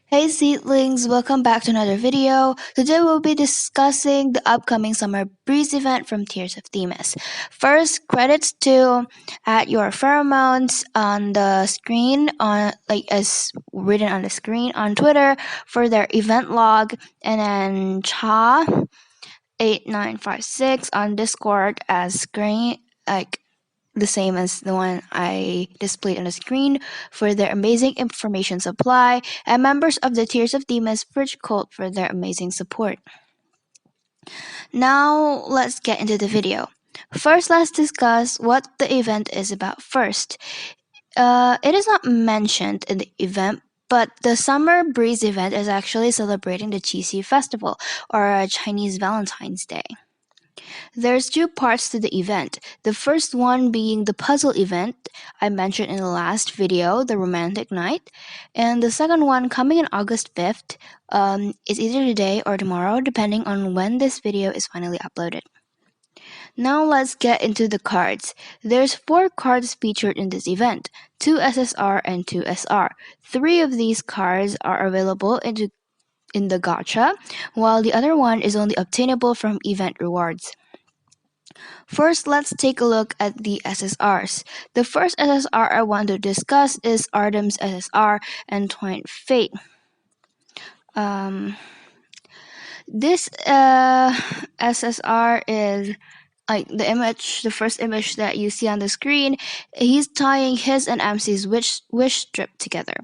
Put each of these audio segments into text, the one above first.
Hey Seedlings, welcome back to another video. Today we'll be discussing the upcoming Summer Breeze event from Tears of Themis. First, credits to Add Your Pheromones on the screen, on like as written on the screen on Twitter for their event log, and then Cha 8956 on Discord as screen the same as the one I displayed on the screen for their amazing information supply, and members of the Tears of Themis Bridge Cult for their amazing support. Now, let's get into the video. First, let's discuss what the event is about first. It is not mentioned in the event, but the Summer Breeze event is actually celebrating the Qixi Festival, or Chinese Valentine's Day. There's two parts to the event. The first one being the puzzle event I mentioned in the last video, the romantic night, and the second one coming in August 5th is either today or tomorrow, depending on when this video is finally uploaded. Now let's get into the cards. There's 4 cards featured in this event, 2 SSR and 2 SR. 3 of these cards are available in the Gacha, while the other one is only obtainable from event rewards. First, let's take a look at the SSRs. The first SSR I want to discuss is Artem's SSR and Twilight Fate. This SSR is like the first image that you see on the screen. He's tying his and MC's wish strip together,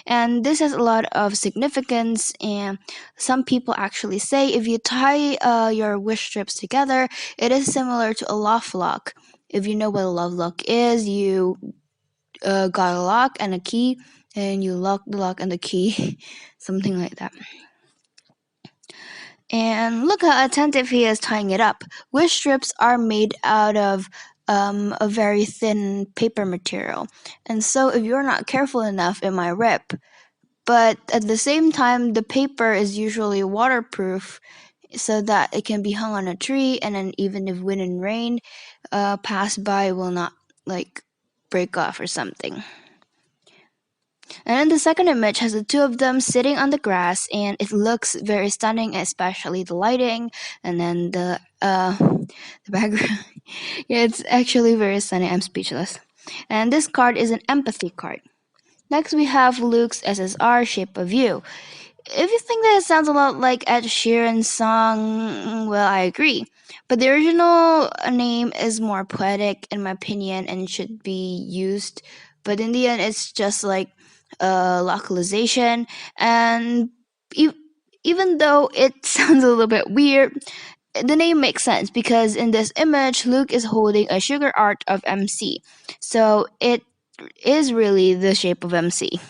and this has a lot of significance. And some people actually say if you tie your wish strips together, it is similar to a love lock. If you know what a love lock is, you got a lock and a key, and you lock the lock and the key, something like that. And look how attentive he is tying it up. Wish strips are made out of a very thin paper material, and so if you're not careful enough, it might rip. But at the same time, the paper is usually waterproof, so that it can be hung on a tree, and then even if wind and rain pass by, it will not break off or something. And then the second image has the two of them sitting on the grass, and it looks very stunning, especially the lighting and then the background. Yeah, it's actually very stunning. I'm speechless. And this card is an empathy card. Next, we have Luke's SSR Shape of You. If you think that it sounds a lot like Ed Sheeran's song, well, I agree. But the original name is more poetic, in my opinion, and should be used. But in the end, it's just like localization. And even though it sounds a little bit weird, the name makes sense because in this image, Luke is holding a sugar art of MC. So it is really the shape of MC.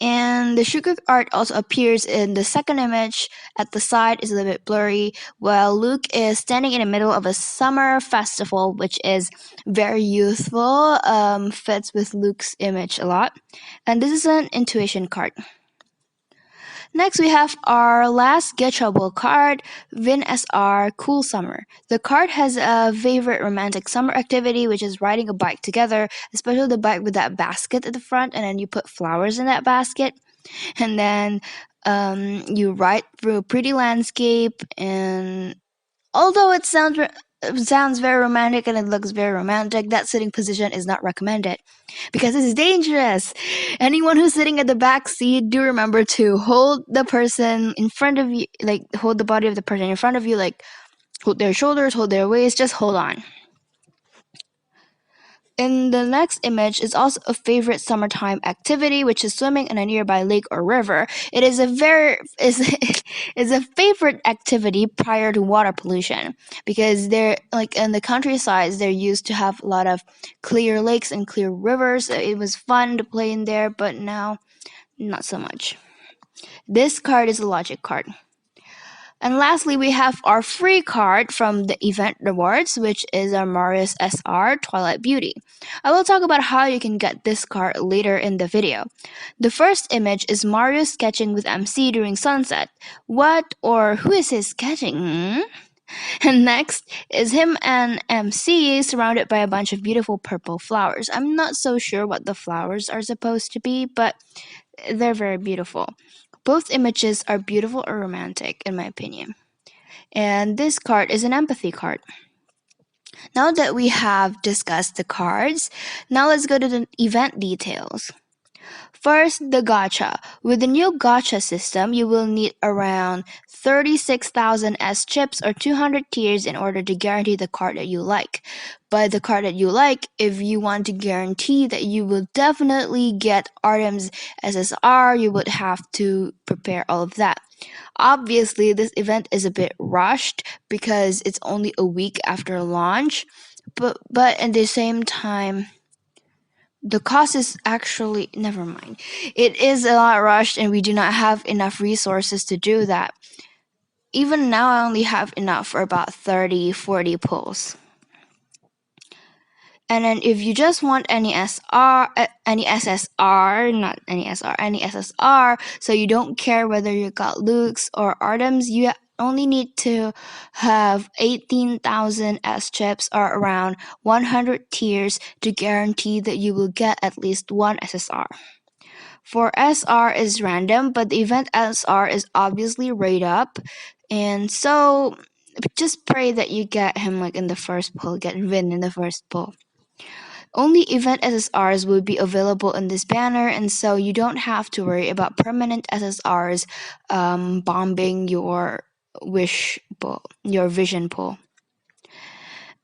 And the sugar art also appears in the second image. At the side is a little bit blurry, while Luke is standing in the middle of a summer festival, which is very youthful, fits with Luke's image a lot. And this is an intuition card. Next, we have our last Getchable card, Vin SR Cool Summer. The card has a favorite romantic summer activity, which is riding a bike together, especially the bike with that basket at the front, and then you put flowers in that basket. And then you ride through a pretty landscape, and although it sounds very romantic and it looks very romantic, that sitting position is not recommended because it's dangerous. Anyone who's sitting at the back seat, do remember to hold the person in front of you, hold the body of the person in front of you, hold their shoulders, hold their waist, just hold on. In the next image is also a favorite summertime activity, which is swimming in a nearby lake or river. It is a favorite activity prior to water pollution because they're in the countryside. They're used to have a lot of clear lakes and clear rivers. It was fun to play in there, but now not so much. This card is a logic card. And lastly, we have our free card from the event rewards, which is our Marius SR Twilight Beauty. I will talk about how you can get this card later in the video. The first image is Marius sketching with MC during sunset. What or who is he sketching? And next is him and MC surrounded by a bunch of beautiful purple flowers. I'm not so sure what the flowers are supposed to be, but They're very beautiful. Both images are beautiful or romantic, in my opinion. And this card is an empathy card. Now that we have discussed the cards, now let's go to the event details. First, the gacha. With the new gacha system, you will need around 36,000 S chips or 200 tiers in order to guarantee the card that you like. By the card that you like, if you want to guarantee that you will definitely get Artem's SSR, you would have to prepare all of that. Obviously, this event is a bit rushed because it's only a week after launch, but at the same time, the cost is actually never mind. It is a lot rushed and we do not have enough resources to do that. Even now I only have enough for about 30-40 pulls. And then if you just want any SSR, not any SR, any SSR, so you don't care whether you got Luke's or Artems, you only need to have 18,000 S chips or around 100 tiers to guarantee that you will get at least one SSR. For SR is random, but the event SR is obviously rate up, and so just pray that you get him like in the first pull, get Vin in the first pull. Only event SSRs will be available in this banner, and so you don't have to worry about permanent SSRs bombing your wish pull, your vision pull.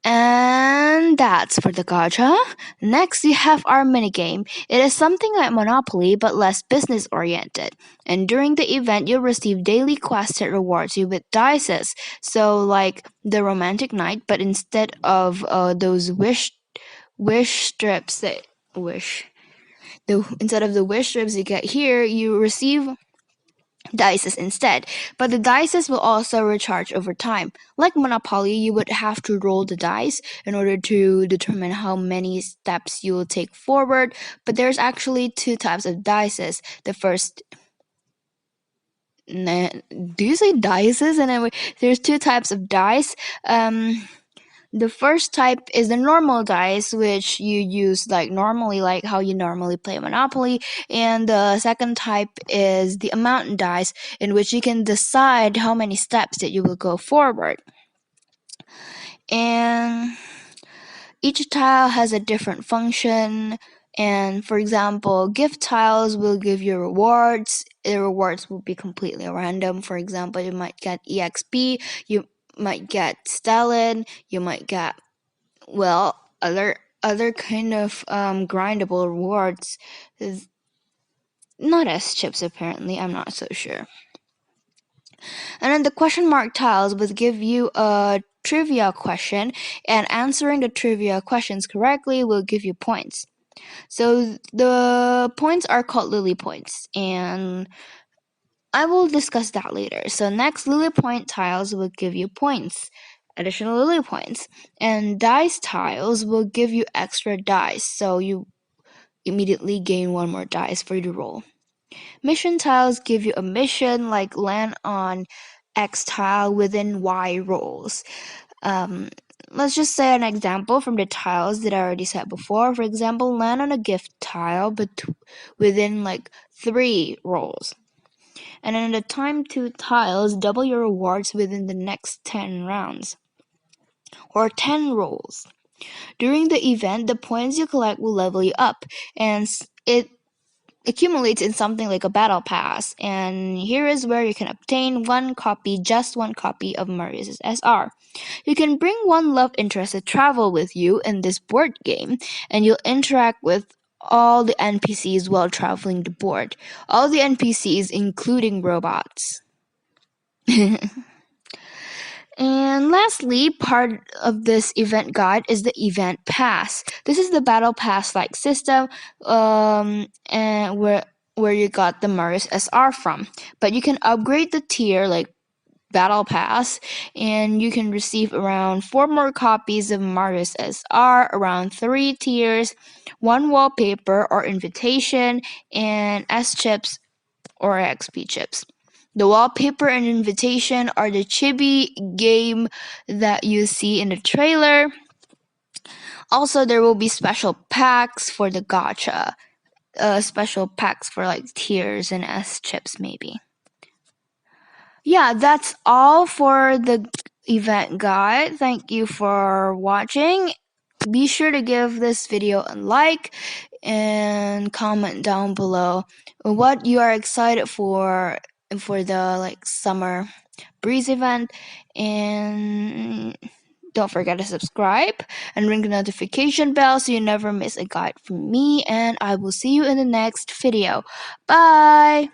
And that's for the gacha. Next, we have our minigame. It is something like Monopoly but less business oriented. And during the event, you'll receive daily quests that rewards you with dices. So, like the romantic night, but instead of those wish strips that instead of the wish strips you get here, you receive dices instead, but the dices will also recharge over time. Like Monopoly, you would have to roll the dice in order to determine how many steps you will take forward, but there's actually two types of dices. The first do you say dices? And anyway, there's two types of dice. The first type is the normal dice, which you use like normally, like how you normally play Monopoly. And the second type is the amount dice, in which you can decide how many steps that you will go forward. And each tile has a different function. And for example, gift tiles will give you rewards. The rewards will be completely random. For example, you might get EXP, you might get Stellan, you might get other kind of grindable rewards, is not as chips apparently. I'm not so sure. And then the question mark tiles will give you a trivia question, and answering the trivia questions correctly will give you points. So the points are called Lily points, and I will discuss that later. So next, Lily point tiles will give you points, additional Lily points, and dice tiles will give you extra dice, so you immediately gain one more dice for you to roll. Mission tiles give you a mission, like land on X tile within Y rolls. Let's just say an example from the tiles that I already said before. For example, land on a gift tile but within like 3 rolls. And in the time 2 tiles, double your rewards within the next 10 rounds, or 10 rolls. During the event, the points you collect will level you up, and it accumulates in something like a battle pass. And here is where you can obtain just one copy of Marius' SR. You can bring one love interest to travel with you in this board game, and you'll interact with all the NPCs while traveling the board. All the NPCs, including robots. And lastly, part of this event guide is the event pass. This is the battle pass like system, and where you got the Marius SR from. But you can upgrade the tier like battle pass, and you can receive around 4 more copies of Marius SR, around 3 tiers, 1 wallpaper or invitation, and S chips or XP chips. The wallpaper and invitation are the chibi game that you see in the trailer. Also, there will be special packs for the gacha. special packs for like tiers and S chips maybe. Yeah, that's all for the event guide. Thank you for watching. Be sure to give this video a like and comment down below what you are excited for the like summer breeze event, and don't forget to subscribe and ring the notification bell so you never miss a guide from me, and I will see you in the next video. Bye.